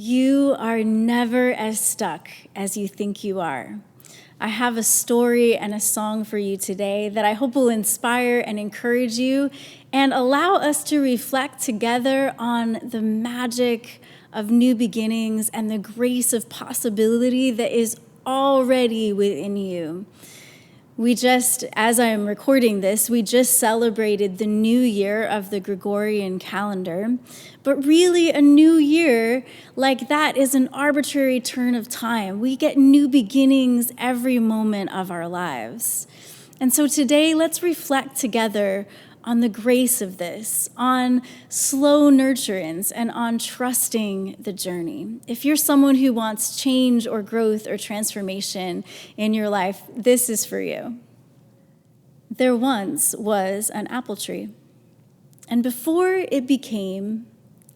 You are never as stuck as you think you are. I have a story and a song for you today that I hope will inspire and encourage you and allow us to reflect together on the magic of new beginnings and the grace of possibility that is already within you. As I am recording this, we just celebrated the new year of the Gregorian calendar. But really, a new year like that is an arbitrary turn of time. We get new beginnings every moment of our lives. And so today, let's reflect together on the grace of this, on slow nurturance, and on trusting the journey. If you're someone who wants change or growth or transformation in your life, this is for you. There once was an apple tree, and before it became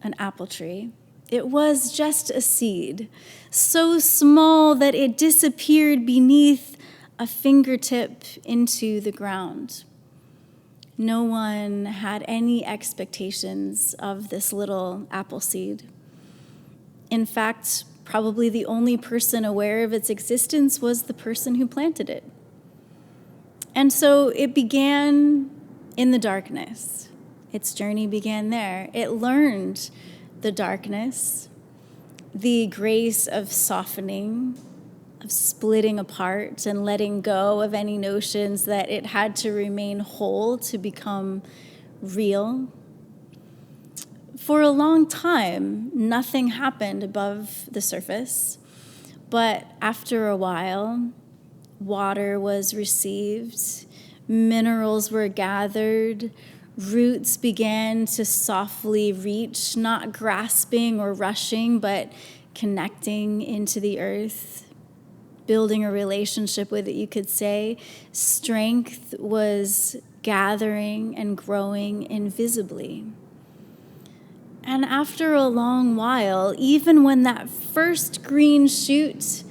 an apple tree, it was just a seed, so small that it disappeared beneath a fingertip into the ground. No one had any expectations of this little apple seed. In fact, probably the only person aware of its existence was the person who planted it. And so it began in the darkness. Its journey began there. It learned the darkness, the grace of softening, of splitting apart and letting go of any notions that it had to remain whole to become real. For a long time, nothing happened above the surface, but after a while, water was received, minerals were gathered, roots began to softly reach, not grasping or rushing, but connecting into the earth, building a relationship with it, you could say. Strength was gathering and growing invisibly. And after a long while, even when that first green shoot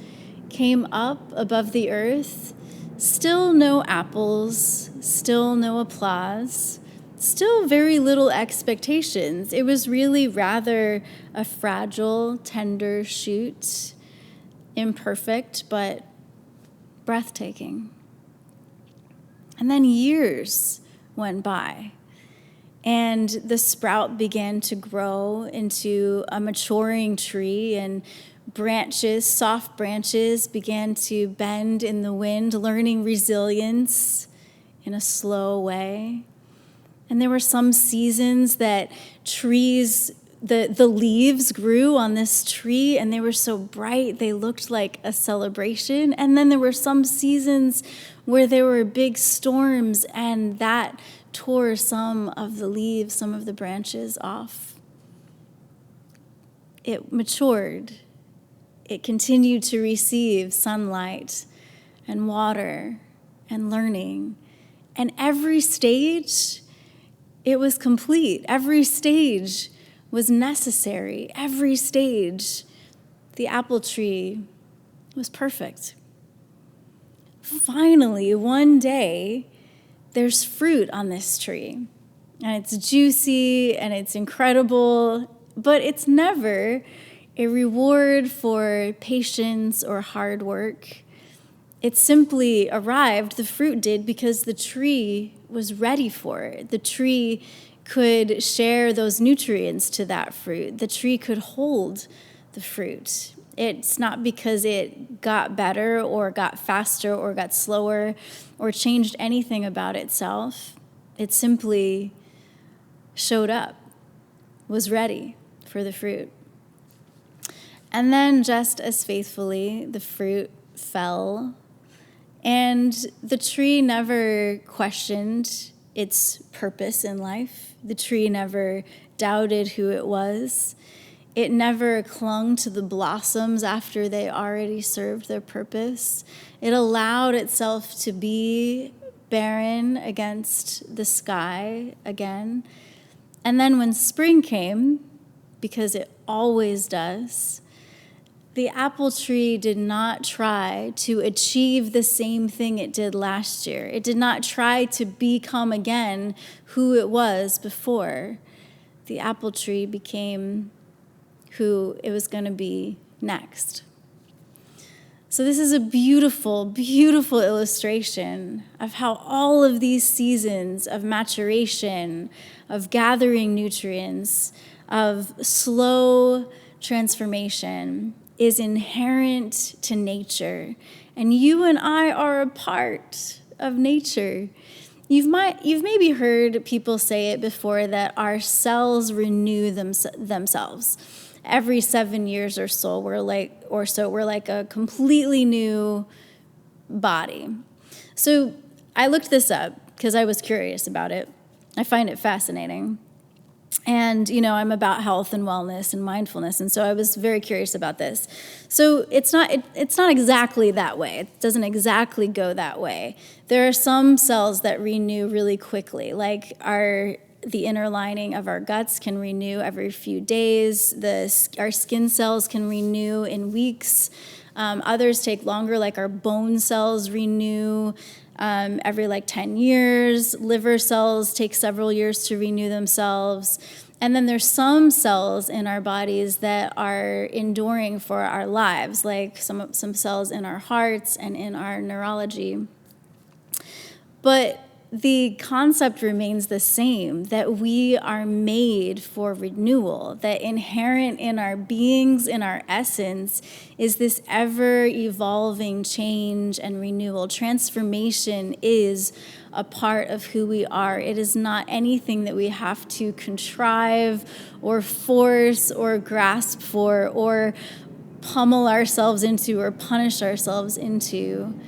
came up above the earth, still no apples, still no applause, still very little expectations. It was really rather a fragile, tender shoot, imperfect, but breathtaking. And then years went by, and the sprout began to grow into a maturing tree, and branches, soft branches, began to bend in the wind, learning resilience in a slow way. And there were some seasons that trees, the leaves grew on this tree, and they were so bright, they looked like a celebration. And then there were some seasons where there were big storms, and that tore some of the leaves, some of the branches off. It matured. It continued to receive sunlight and water and learning. And every stage, it was complete. Every stage was necessary. Every stage, the apple tree was perfect. Finally, one day, there's fruit on this tree. And it's juicy and it's incredible, but it's never a reward for patience or hard work. It simply arrived, the fruit did, because the tree was ready for it. The tree could share those nutrients to that fruit. The tree could hold the fruit. It's not because it got better or got faster or got slower or changed anything about itself. It simply showed up, was ready for the fruit. And then just as faithfully, the fruit fell, and the tree never questioned its purpose in life. The tree never doubted who it was. It never clung to the blossoms after they already served their purpose. It allowed itself to be barren against the sky again. And then when spring came, because it always does, the apple tree did not try to achieve the same thing it did last year. It did not try to become again who it was before. The apple tree became who it was going to be next. So this is a beautiful, beautiful illustration of how all of these seasons of maturation, of gathering nutrients, of slow transformation is inherent to nature. And you and I are a part of nature. You've maybe heard people say it before that our cells renew themselves. Every 7 years or so, we're like a completely new body. So I looked this up because I was curious about it. I find it fascinating. And, I'm about health and wellness and mindfulness, and so I was very curious about this. So it's not exactly that way. It doesn't exactly go that way. There are some cells that renew really quickly, like the inner lining of our guts can renew every few days. Our skin cells can renew in weeks. Others take longer, like our bone cells renew every 10 years. Liver cells take several years to renew themselves. And then there's some cells in our bodies that are enduring for our lives, like some cells in our hearts and in our neurology. But the concept remains the same, that we are made for renewal, that inherent in our beings, in our essence, is this ever-evolving change and renewal. Transformation is a part of who we are. It is not anything that we have to contrive or force or grasp for or pummel ourselves into or punish ourselves into.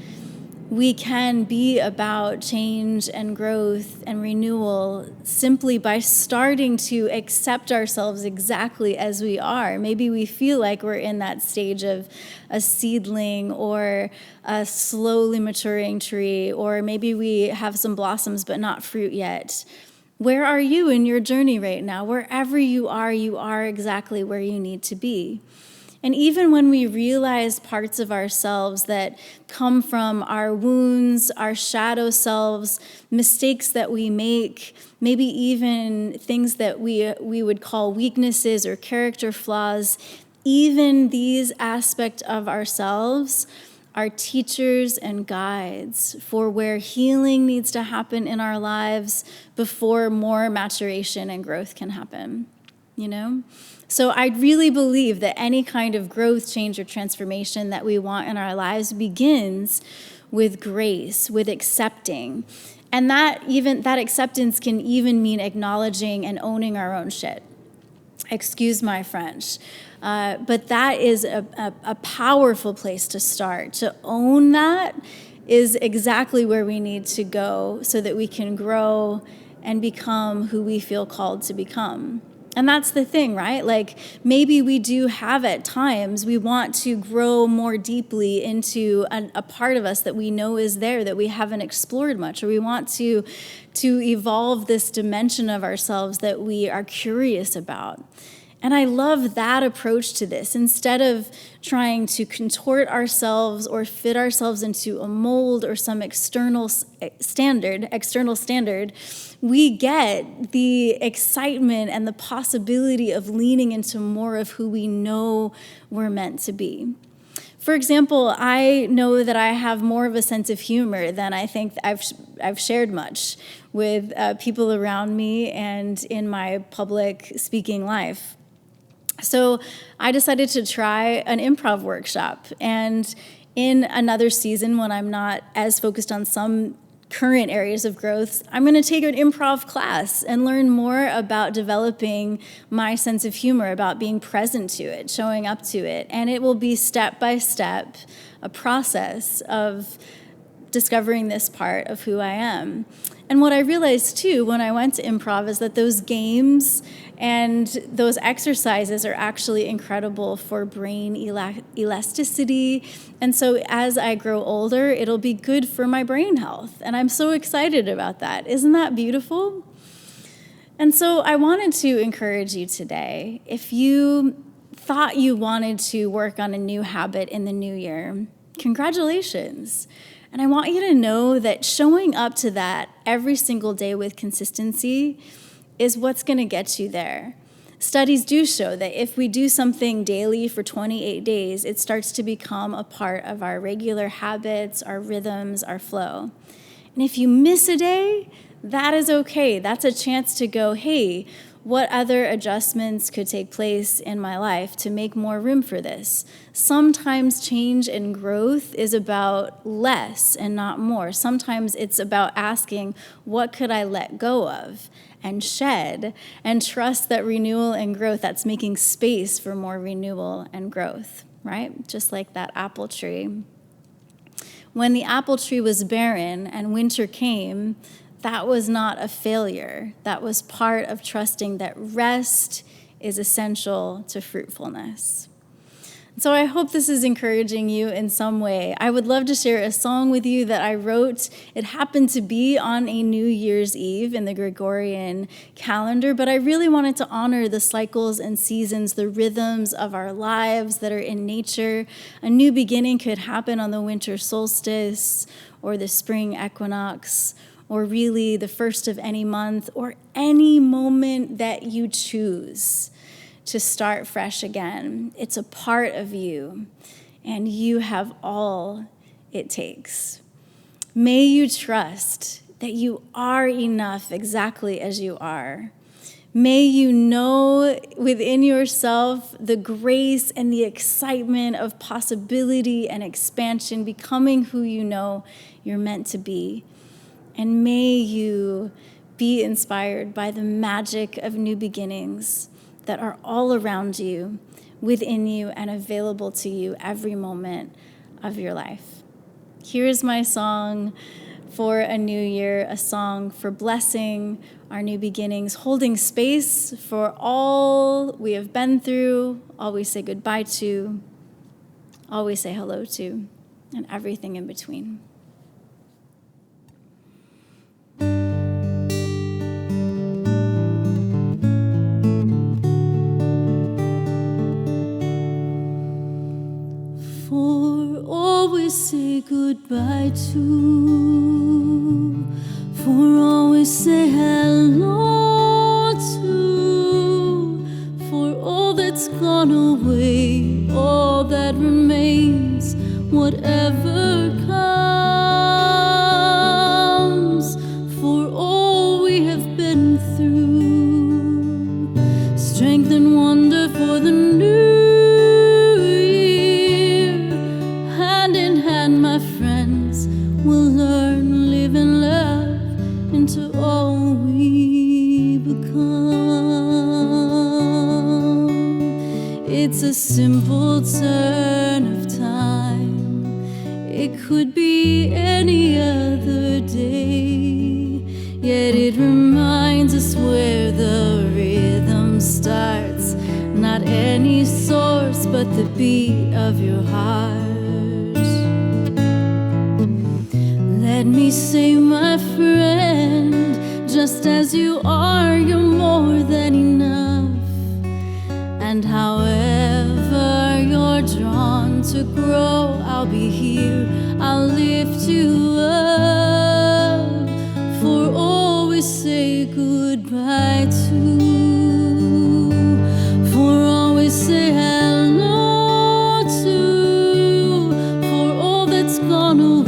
We can be about change and growth and renewal simply by starting to accept ourselves exactly as we are. Maybe we feel like we're in that stage of a seedling or a slowly maturing tree, or maybe we have some blossoms but not fruit yet. Where are you in your journey right now? Wherever you are exactly where you need to be. And even when we realize parts of ourselves that come from our wounds, our shadow selves, mistakes that we make, maybe even things that we would call weaknesses or character flaws, even these aspects of ourselves are teachers and guides for where healing needs to happen in our lives before more maturation and growth can happen, So I really believe that any kind of growth, change, or transformation that we want in our lives begins with grace, with accepting. And that acceptance can even mean acknowledging and owning our own shit. Excuse my French. But that is a powerful place to start. To own that is exactly where we need to go so that we can grow and become who we feel called to become. And that's the thing, right? Maybe we do have at times, we want to grow more deeply into a part of us that we know is there, that we haven't explored much, or we want to evolve this dimension of ourselves that we are curious about. And I love that approach to this. Instead of trying to contort ourselves or fit ourselves into a mold or some external standard, we get the excitement and the possibility of leaning into more of who we know we're meant to be. For example, I know that I have more of a sense of humor than I think I've shared much with people around me and in my public speaking life. So I decided to try an improv workshop. And in another season, when I'm not as focused on some current areas of growth, I'm going to take an improv class and learn more about developing my sense of humor, about being present to it, showing up to it. And it will be step by step, a process of discovering this part of who I am. And what I realized too when I went to improv is that those games and those exercises are actually incredible for brain elasticity. And so as I grow older, it'll be good for my brain health. And I'm so excited about that. Isn't that beautiful? And so I wanted to encourage you today, if you thought you wanted to work on a new habit in the new year, congratulations. And I want you to know that showing up to that every single day with consistency is what's going to get you there. Studies do show that if we do something daily for 28 days, it starts to become a part of our regular habits, our rhythms, our flow. And if you miss a day, that is okay. That's a chance to go, hey, what other adjustments could take place in my life to make more room for this? Sometimes change and growth is about less and not more. Sometimes it's about asking, what could I let go of and shed, and trust that renewal and growth, that's making space for more renewal and growth, right? Just like that apple tree. When the apple tree was barren and winter came, that was not a failure. That was part of trusting that rest is essential to fruitfulness. So I hope this is encouraging you in some way. I would love to share a song with you that I wrote. It happened to be on a New Year's Eve in the Gregorian calendar, but I really wanted to honor the cycles and seasons, the rhythms of our lives that are in nature. A new beginning could happen on the winter solstice or the spring equinox, or really the first of any month, or any moment that you choose to start fresh again. It's a part of you, and you have all it takes. May you trust that you are enough exactly as you are. May you know within yourself the grace and the excitement of possibility and expansion, becoming who you know you're meant to be. And may you be inspired by the magic of new beginnings that are all around you, within you, and available to you every moment of your life. Here is my song for a new year, a song for blessing our new beginnings, holding space for all we have been through, all we say goodbye to, all we say hello to, and everything in between. Say goodbye to, for always say hello to, for all that's gone away, all that remains, whatever comes, for all we have been through, strength and wonder for the new. My friends will learn, live and love into all we become. It's a simple turn of time. It could be any other day, yet it reminds us where the rhythm starts. Not any source, but the beat of your heart. Let me say, my friend, just as you are, you're more than enough. And however you're drawn to grow, I'll be here, I'll lift you up. For always say goodbye to, for always say hello to, for all that's gone away.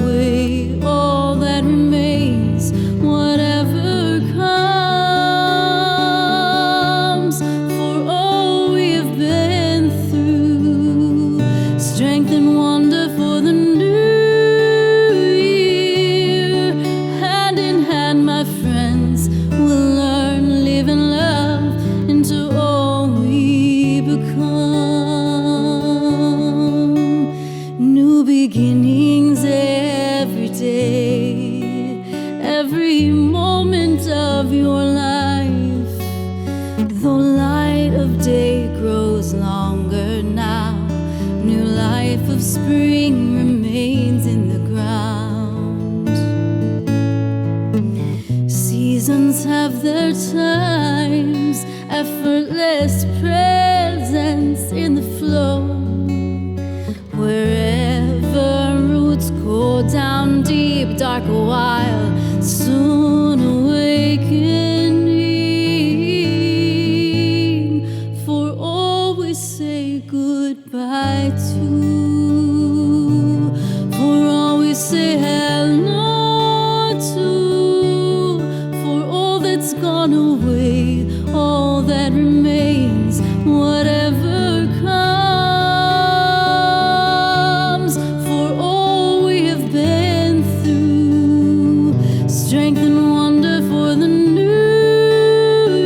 Beginnings every day, every moment of your life. Though light of day grows longer now, new life of spring remains in the ground. Seasons have their times, effortless presence in the flow. Wherever roots go down deep, dark a while, soon awakening. I too, for all we say hello to, for all that's gone away, all that remains, whatever comes, for all we have been through, strength and wonder for the new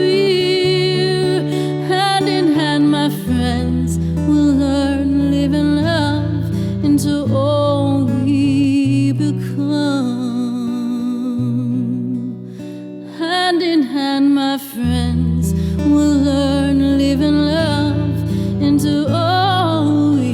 year. Hand in hand, my friends, we'll learn, live, and love into all we become. Hand in hand, my friends, we'll learn, live, and love into all we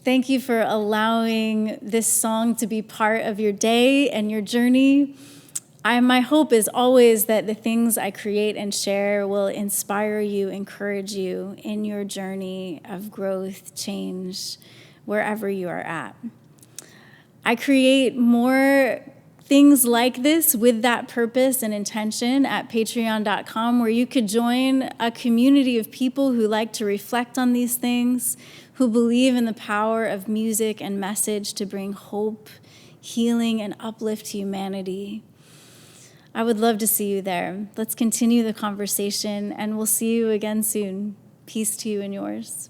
Thank you for allowing this song to be part of your day and your journey. My hope is always that the things I create and share will inspire you, encourage you in your journey of growth, change, wherever you are at. I create more things like this with that purpose and intention at patreon.com, where you could join a community of people who like to reflect on these things, who believe in the power of music and message to bring hope, healing, and uplift humanity. I would love to see you there. Let's continue the conversation, and we'll see you again soon. Peace to you and yours.